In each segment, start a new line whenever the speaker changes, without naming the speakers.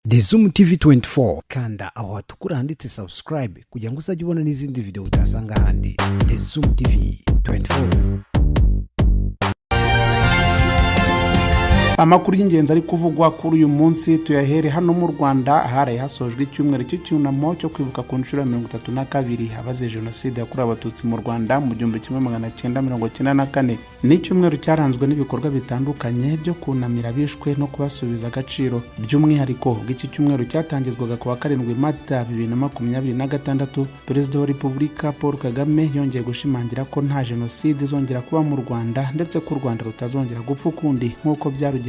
The Zoom TV 24 kanda aho hatukura handitse subscribe kugira ngo uzajye ubona n'izindi video utasanga handi. The Zoom TV 24.
Amakuru y'ingenzi ari kuvugwa kuri uyu munsi tuyahere hano mu Rwanda ahari hasojwe icyumweru cy'icyunamo cyo kwibuka ku nshuro ya 32 abazize jenoside yakorewe abatutsi mu Rwanda mu 1994. Ni icyumweru cyaranzwe n'ibikorwa bitandukanye byo kunamira bishwe no kubasubiza agaciro. By'umwihariko bw'iki cyumweru cyatangizwaga ku wa 7 Mata 2026, Perezida wa Repubulika Paul Kagame yongeye gushimangira ko nta jenoside izongera kuba mu Rwanda ndetse ko u Rwanda rutazongera gupfa ukundi nk'uko byarugendekeye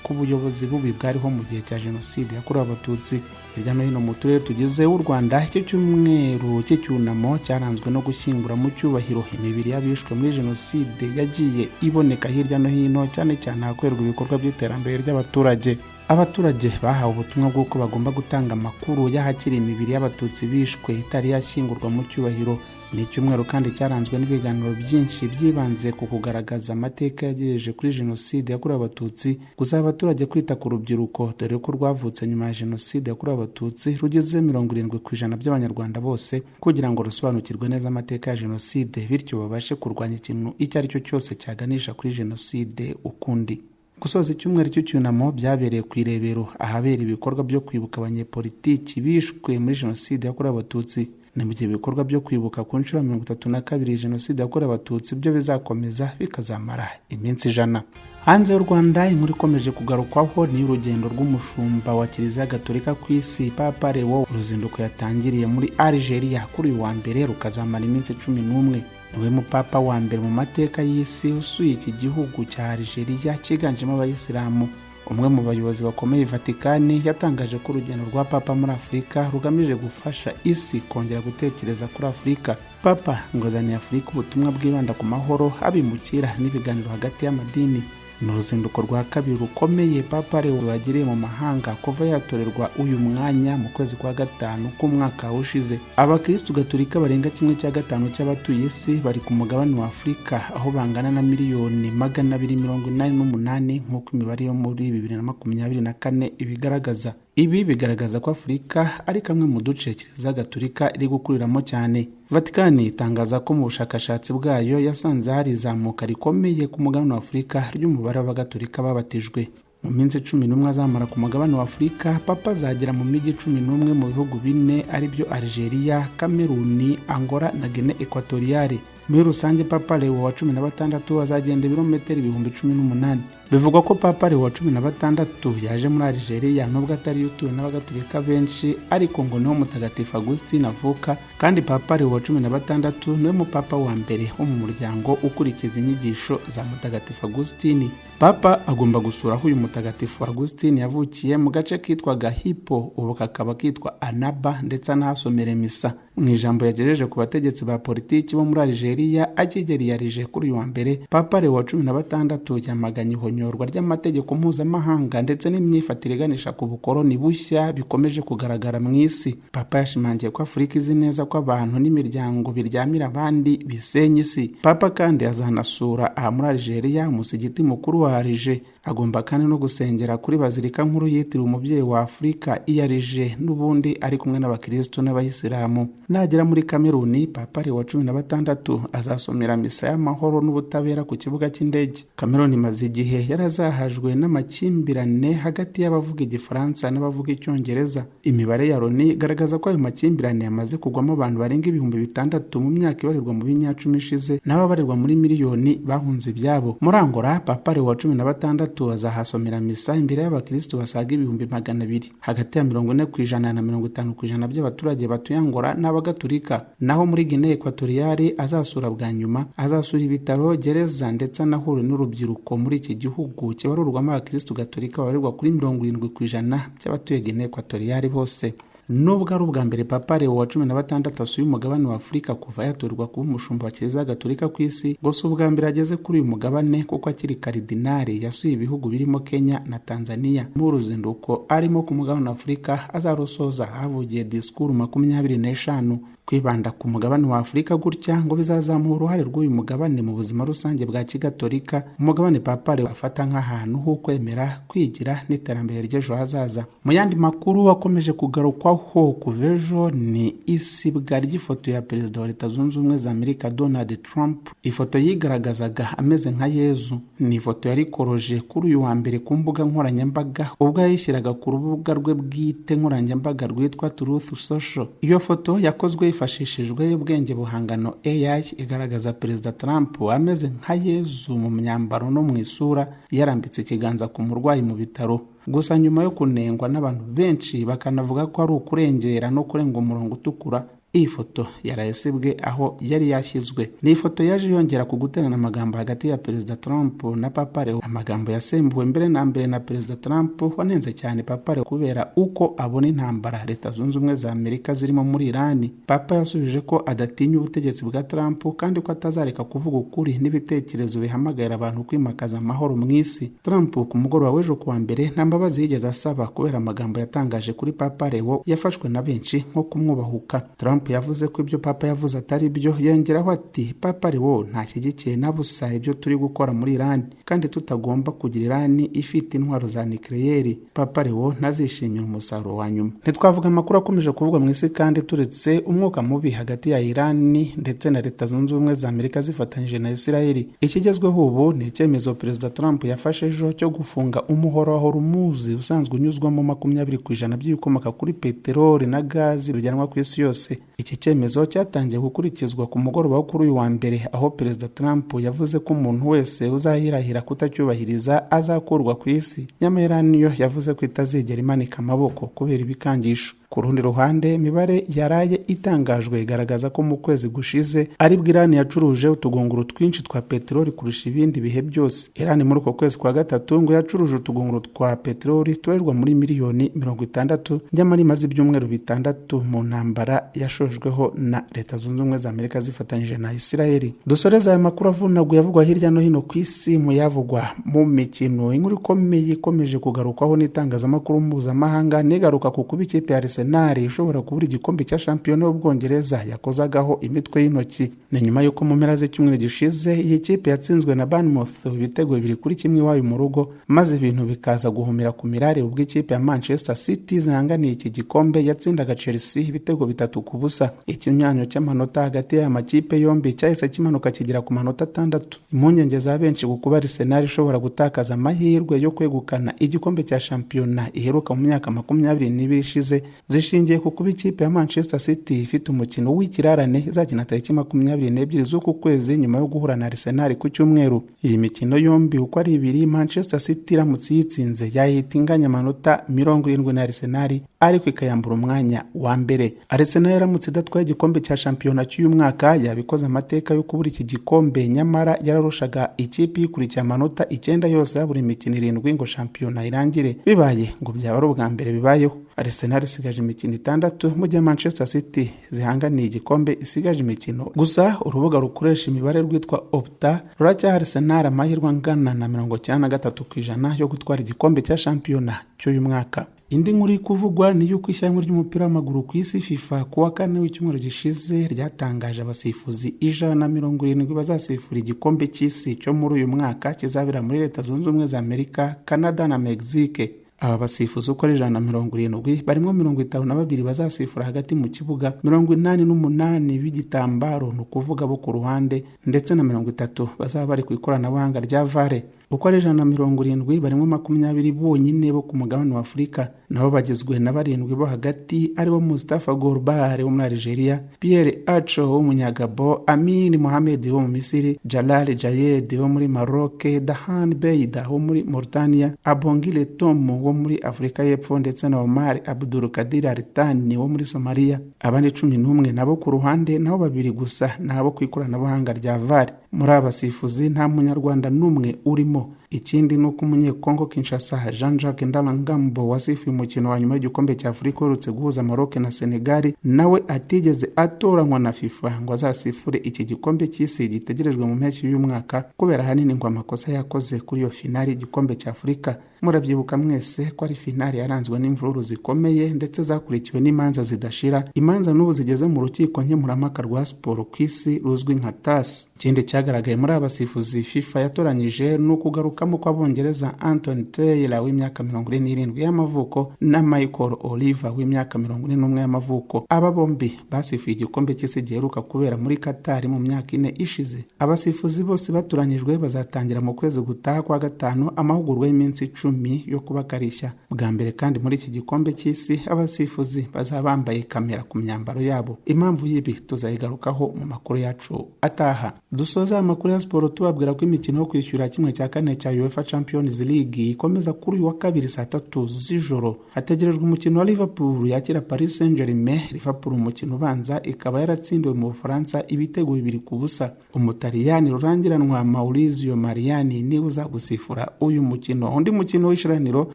ku buyobozi bubi bwariho mu gihe cya jenoside yakorewe abatutsi. Hirya no hino mu turere tugize u Rwanda, icyo cyumweru cy'icyunamo cyaranzwe no gushyingura mu cyubahiro imibiri y'abishwe muri jenoside yagiye iboneka hirya no hino, cyane cyane hakorerwa ibikorwa by'iterambere ry'abaturage. Abaturage bahawe ubutumwa bw'uko bagomba gutanga amakuru y'ahakiri imibiri y'abatutsi bishwe itari yashyingurwa mu cyubahiro. Ni icyumweru kandi cyaranzwe n'ibiganiro byinshi byibanze ku kugaragaza amateka yagejeje kuri jenoside yakorewe abatutsi, gusaba abaturage kwita ku rubyiruko dore ko rwavutse nyuma ya jenoside yakorewe abatutsi rugeze 70% by'abanyarwanda bose, kugira ngo rusobanukirwe neza amateka ya jenoside bityo babashe kurwanya ikintu icyo ari cyo cyose cyaganisha kuri jenoside ukundi. Gusoza icyumweru cy'icyunamo byabereye ku Irebero ahabera ibikorwa byo kwibuka abanyepolitiki bishwe muri jenoside yakorewe abatutsi. Ni mu gihe ibikorwa byo kwibuka ku nshuro ya 32 jenoside yakorewe abatutsi byo bizakomeza bikazamara iminsi 100. Hanze y'u Rwanda, inkuru ikomeje kugarukwaho ni urugendo rw'umushumba wa Kiliziya Gatolika ku isi Papa Leo. Uruzinduko yatangiriye muri Algeria kuri uyu wa mbere rukazamara iminsi 11. Niwe mupapa wa mbere mu mateka y'isi usuye iki gihugu cya Algeria cyiganjemo abayisilamu. Umwe mu bayobozi bakomeye Vatikani yatangaje ko urugendo rwa Papa muri Afurika rugamije gufasha isi kongera gutekereza kuri Afurika. Papa ngozaniye Afurika ubutumwa bwibanda ku mahoro, abimukira n'ibiganiro hagati y'amadini. Ni uruzinduko rwa kabiri rukomeye Papa Leo yagiriye mu mahanga kuva yatorerwa uyu mwanya mu kwezi kwa 5 k'umwaka ushize. Abakristo Gatolika barenga 1/5 cy'abatuye isi bari ku mugabane wa Afurika, aho bangana na miliyoni 288 nk'uko imibare yo muri 2024 ibigaragaza. Ibi bigaragaza ko Afurika ari kamwe mu duce Kiliziya Gatolika iri gukuriramo cyane. Vatikani itangaza ko mu bushakashatsi bwayo yasanze hari izamuka rikomeye ku mugabane wa Afurika ry'umubare w'abagatolika babatijwe. Mu minsi 11 azamara ku mugabane wa Afurika, Papa azagera mu mijyi 11 mu bihugu 4 ari byo Algeria, Cameroon, Angola na Guinea Equatoriale. Muri rusange Papa Leo wa 16 azagenda ibirometero 18,000. Bivugwa ko Papa Leo wa 16 yaje muri Algeria nubwo atari utuwe n'abagatolika benshi, ariko ngo niho Mutagatifu Augustine avuka, kandi Papa Leo wa 16 niwe mupapa wa mbere wo mu muryango ukurikiza inyigisho za Mutagatifu Augustine. Papa agomba gusura aho uyu Mutagatifu Augustine yavukiye mu gace kitwaga Hippo, ubu kakaba kitwa Annaba, ndetse anahasomera misa. Mu ijambo yagejeje ku bategetsi ba politiki bo muri Algeria akigeriyarije kuri uyu wa mbere, Papa Leo wa 16 yamaganye ihonyorwa ry'amategeko mpuzamahanga ndetse n'imyifatire iganisha ku bukoloni bushya bikomeje kugaragara mu isi. Papa yashimangiye ko Afurika izi neza ko abantu n'imiryango biryamira abandi bisenya isi. Papa kandi azanasura aha muri Algeria umusigiti mukuru wa Alger. Agomba kandi no gusengera kuri bazilika nkuru yitiriwe umubyeyi wa Afurika i Alger, n'ubundi ari kumwe n'abakristo n'abayisilamu. Nagera muri Cameroon, Papa Leo wa 16 azasomera misa y'amahoro n'ubutabera ku kibuga cy'indege. Cameroon imaze igihe yarazahajwe n'amakimbirane hagati y'abavuga Igifaransa n'abavuga Icyongereza. Imibare ya Loni igaragaza ko ayo makimbirane yamaze kugwamo abantu barenga 6,000 mu myaka ibarirwa mu binyacumi ishize, n'ababarirwa muri miliyoni bahunze ibyabo. Muri Angola, Papa Leo wa 16 azahasomera misa imbere y'abakristo basaga 200,000. Hagati ya 40% na 50% by'abaturage batuye Angola n'abagatolika. Naho muri Guinea Equatoriale azasura bwa nyuma, azasura ibitaro, gereza ndetse anahure n'urubyiruko muri iki gihugu kibarurwamo abakristo Gatolika babarirwa kuri 70% by'abatuye Guinea Equatoriale bose. nubwo ari ubwa mbere Papa Leo wa 16 asuye umugabane wa Afurika kuva yatorerwa kuba umushumba wa Kiliziya Gatolika ku isi, gusa ubwa mbere ageze kuri uyu mugabane kuko akiri karidinali yasuye ibihugu birimo Kenya na Tanzania. Mu ruzinduko arimo ku mugabane wa Afurika azarusoza havugiye disikuru 25 kwibanda ku mugabane wa Afurika, gutya ngo bizazamura uruhare rw'uyu mugabane mu buzima rusange bwa Kigatolika, umugabane Papa Leo afata nk'ahantu ho kwemera, kwigira n'iterambere ry'ejo hazaza. Mu yandi makuru akomeje kugarukwaho kuva ejo ni isibwa ry'ifoto ya perezida wa Leta Zunze Ubumwe za Amerika Donald Trump. Ifoto yigaragazaga ameze nka Yezu. Ni ifoto yari koroje kuri uyu wa mbere ku mbuga nkoranyambaga ubwo yayishyiraga ku rubuga rwe bwite nkoranyambaga rwitwa Truth Social. Iyo foto yakozwe hifashishijwe ubwenge buhangano AI, igaragaza perezida Trump ameze nka Yezu mu myambaro no mu isura, yarambitse ikiganza ku murwayi mu bitaro. Gusa nyuma yo kunengwa n'abantu benshi bakanavuga ko ari ukurengera no kurenga umurongo utukura, iyi foto yarayesibwe aho yari yashyizwe. Ni ifoto yaje yongera kuguterana amagambo hagati ya perezida Trump na Papa Leo, amagambo yasembuwe mbere na mbere na perezida Trump wanenze cyane Papa Leo kubera uko abona intambara Leta Zunze Ubumwe za Amerika zirimo muri Iran. Papa yasubije ko adatinya ubutegetsi bwa Trump kandi ko atazareka kuvuga ukuri n'ibitekerezo bihamagarira abantu kwimakaza amahoro mu isi. Trump ku mugoroba w'ejo kuwa mbere nta mbabazi yigeze asaba kubera amagambo yatangaje kuri Papa Leo yafashwe na benshi nko kumwubahuka. Trump yavuze ko ibyo Papa yavuze atari byo, yongeraho ati Papa Leo ntashyigikiye na busa ibyo turi gukora muri Iran kandi tutagomba kugira Iran ifite intwaro za nucleaire. Papa Leo ntazishimira umusaruro wa nyuma. Ntitwavuga amakuru akomeje kuvugwa mu isi kandi turetse umwuka mubi hagati ya Iran ndetse na Leta Zunze Ubumwe za Amerika zifatanyije na Israel. Ikigezweho ubu ni icyemezo perezida Trump yafashe ejo cyo gufunga umuhoro wa Hormuz usanzwe unyuzwamo 20% by'ibikomoka kuri peteroli na gazi bijyanwa ku isi yose. Iki cyemezo cyatangiye gukurikizwa ku mugoroba wo kuri uyu wa mbere, aho perezida Trump yavuze ko umuntu wese uzahirahira kutacyubahiriza azakurwa ku isi. Nyamara niyo yavuze ko itazigera imanika amaboko kubera ibikangisho. Ku rundi ruhande, imibare yaraye itangajwe igaragaza ko mu kwezi gushize aribwo Iran yacuruje utugunguru twinshi twa peteroli kurusha ibindi bihe byose. Iran muri uko kwezi kwa gatatu ngo yacuruje utugunguru twa peteroli tubarirwa muri miliyoni 60, nyamara imaze ibyumweru 6 mu ntambara yashojweho na Leta Zunze Ubumwe za Amerika zifatanyije na Israel. Dusoreza aya makuru avunaguye yavugwa hirya no hino ku isi mu yavugwa mu mikino. Inkuru ikomeye ikomeje kugarukwaho n'itangazamakuru mpuzamahanga nigaruka ku kuba ikipe ya Arsenal ishobora kubura igikombe cya shampiyona y'Ubwongereza yakozagaho imitwe y'intoki. Ni nyuma y'uko mu mpera z'icyumweru gishize iyi kipe yatsinzwe na Bournemouth ibitego 2-1 iwayo mu rugo, maze ibintu bikaza guhumira ku mirare ubwo ikipe ya Manchester City zanganiye iki gikombe yatsindaga Chelsea ibitego 3-0. Ikinyuranyo cy'amanota hagati y'aya makipe yombi cyahise kimanuka kigera ku manota 6. Impungenge za benshi kuba Arsenal ishobora gutakaza amahirwe yo kwegukana igikombe cya shampiyona iheruka mu myaka 22 ishize zishingiye ku kuba ikipe ya Manchester City ifite umukino w'ikirarane izakina tariki 22 z'uku kwezi nyuma yo guhura na Arsenal ku cyumweru. Iyi mikino yombi uko ari ibiri, Manchester City iramutse yitsinze yahita inganya amanota 70 na Arsenal, ariko ikayambura umwanya wa mbere. Arsenal iramutse idatwaye igikombe cya shampiyona cy'uyu mwaka yabikoze amateka yo kubura iki gikombe, nyamara yararushaga ikipe ikurikiye amanota 9 yose ya buri mikino 7 ngo shampiyona irangire. Bibaye ngo byaba ari ubwa mbere bibayeho. Arsenal isigaje imikino 6 mu gihe Manchester City zihanganiye igikombe isigaje imikino. Gusa urubuga rukoresha imibare rwitwa Opta ruracyaha Arsenal amahirwe angana na 93% yo gutwara igikombe cya shampiyona cy'uyu mwaka. Indi nkuru kuvugwa ni yuko ishyirahamwe ry'umupira w'amaguru ku isi FIFA kuwa 4 w'icyumweru gishize ryatangaje abasifuzi 170 bazasifura igikombe cy'isi cyo muri uyu mwaka kizabera muri Leta Zunze Ubumwe za Amerika, Canada na Mexique. Aba basifuzi uko ari 170 barimo 52 bazasifura hagati mu kibuga, 88 b'igitambaro no kuvuga bo ku ruhande, ndetse na 30 bazaba bari ku ikoranabuhanga rya VAR. Uko ari 170 barimo 20 bonyine bo ku mugabane wa Afurika, nabo bagizwe na 7 bo hagati aribo Mustafa Gorbare wo muri Algeria, Pierre Acho wo mu Nyagabo, Amin Mohamed wo mu Misiri, Jalal Jayed wo muri Maroc, Dahan Beida wo muri Mauritania, Abongile Tom wo muri Afrika y'Epfo, ndetse na Omar Abdul Kadir Aritani wo muri Somalia. Abandi 11 nabo ku ruhande, nabo 2 gusa nabo ku ikoranabuhanga rya VAR. Muri abasifuzi nta munyarwanda n'umwe urimo. Ikindi ni uko umunyekongo Kinshasa Jean-Jacques Ndalangambo wasifuye umukino wa nyuma w'igikombe cya Afurika uherutse guhuza Maroc na Senegal nawe atigeze atoranywa na FIFA ngo azasifure iki gikombe cy'isi gitegerejwe mu mpeshyi y'uyu mwaka kubera hanini ngo amakosa yakoze kuri iyo finali igikombe cya Afurika. Murabyibuka mwese ko ari finali yaranzwe n'imvururu zikomeye ndetse zakurikiwe n'imanza zidashira, imanza n'ubu zigeze mu rukiko nkemurampaka rwa siporo ku isi ruzwi nka TAS. Ikindi cyagaragaye muri abasifuzi FIFA yatoranyije ni ukugarukamo kw'Abongereza Anthony Taylor w'imyaka 47 y'amavuko na Michael Oliver w'imyaka 41 y'amavuko. Aba bombi basifuye igikombe cy'isi giheruka kubera muri Qatar mu myaka 4 ishize. Abasifuzi bose batoranyijwe bazatangira mu kwezi gutaha kwa gatanu amahugurwa y'iminsi 10 yo kubakarishya. Bwa mbere kandi muri iki gikombe cy'isi abasifuzi bazaba bambaye kamera ku myambaro yabo. Impamvu y'ibi tuzayigarukaho mu makuru yacu ataha. Dusoza amakuru ya siporo tubabwira ko imikino yo kwishyura kimwe cya kane cya UEFA Champions League ikomeza kuri uyu wa kabiri saa 3 z'ijoro. Hategerejwe umukino wa Liverpool yakira Paris Saint-Germain. Liverpool umukino ubanza ikaba yaratsindiwe mu Bufaransa ibitego 2-0. Umutaliyani rurangiranwa Maurizio Mariani niwe uzagusifura uyu mukino. Undi mukino w'ishiraniro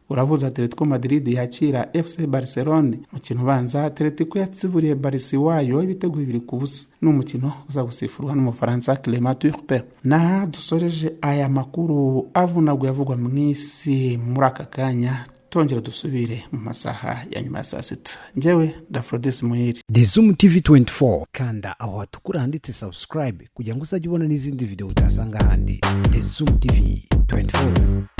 urabuza Atletico Madrid yakira FC Barcelona. Mukino ubanza Atletico yatsiburiye Barca wayo ibitego 2-0. N'umukino uzagusifurwa n'Umufaransa Clément Turpin. Na dusoreje aya makuru avunagwe yavugwa mw'isi muri aka kanya. Tongera dusubire mu masaha ya nyuma ya saa 6. Njyewe Dafrodis Muhiri.
The Zoom TV 24 kanda aho hatukura handitse subscribe kugira ngo uzajye ubona n'izindi video utasanga handi. The Zoom TV 24.